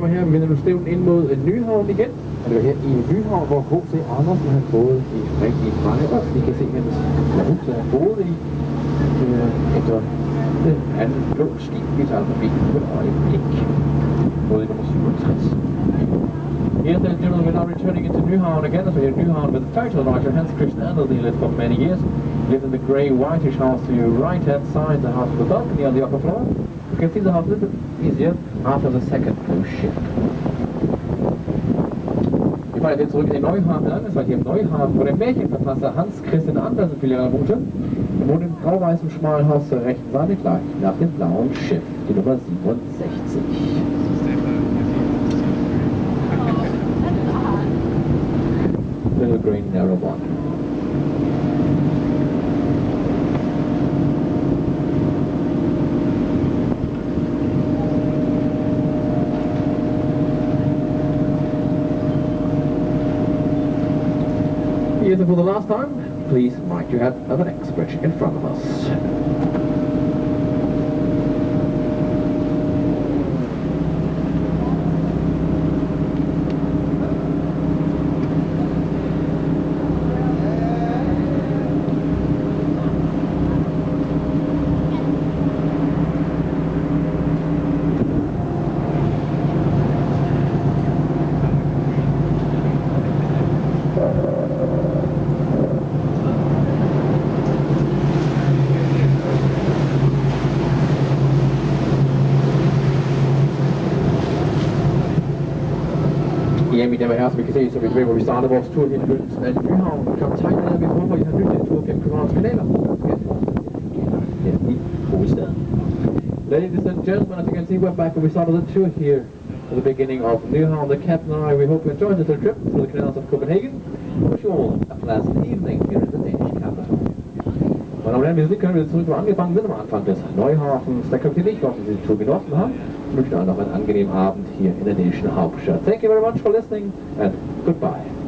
mig her, men nu stævnen ind mod Nyhavn igen. Og det var her i Nyhavn, hvor H.C. Andersen har fået i rigtig mange år. Vi kan se hans hus, der er boet i efter den anden blå skib, vi tager forbi på et øjeblik. Både nummer 67. Yes, ladies and gentlemen, we're now returning into Nyhavn again, as we are Nyhavn with the title writer Hans Christian Andersen. He lived for many years. Lived in the grey whitish house to your right hand side, the house with the balcony on the upper floor. You can see the house a little bit easier after the second cruise ship. Wir fahren jetzt zurück in den Neuhafen an, es war hier im Neuhafen, wo der Märchenverfasser Hans Christian Andersen viele Jahre wohnte. Er wohnt im grau-weißen schmalen Haus zur rechten Seite gleich nach dem blauen Schiff, die Nummer 67. Little green narrow one. Here for the last time, please mind you have the next bridge in front of us. Med dem her, som vi kan se, så vi ved, hvor vi starter vores tur i begyndelsen af Nyhavn. Kaptajn, vi håber, I har nyttet en tur gennem Københavns kanaler. Her i hovedstaden. Ladies and gentlemen, as you can see, we're back and we started the tour here at the beginning of Nyhavn. The captain and I, we hope you enjoyed this little trip through the canals of Copenhagen. Wish you all a pleasant evening here in the Danish capital. Meine Damen und Herren, wir sind wieder zurück, wo wir angefangen sind, am Anfang des Neuhafens. Da kommt ihr nicht, ich hoffe, Sie die Tour genossen haben. Ich wünsche euch noch einen angenehmen Abend hier in der dänischen Hauptstadt. Thank you very much for listening and goodbye.